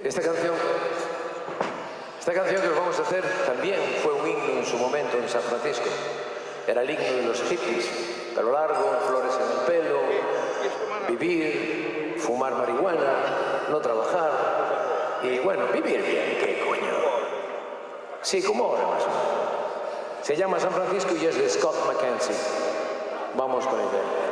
Esta canción que os vamos a hacer también fue un himno en su momento en San Francisco. Era el himno de los hippies, pelo largo, flores en el pelo, vivir, fumar marihuana, no trabajar y bueno, vivir bien, ¿qué coño? Sí, como ahora más o menos. Se llama San Francisco y es de Scott McKenzie. Vamos con ella.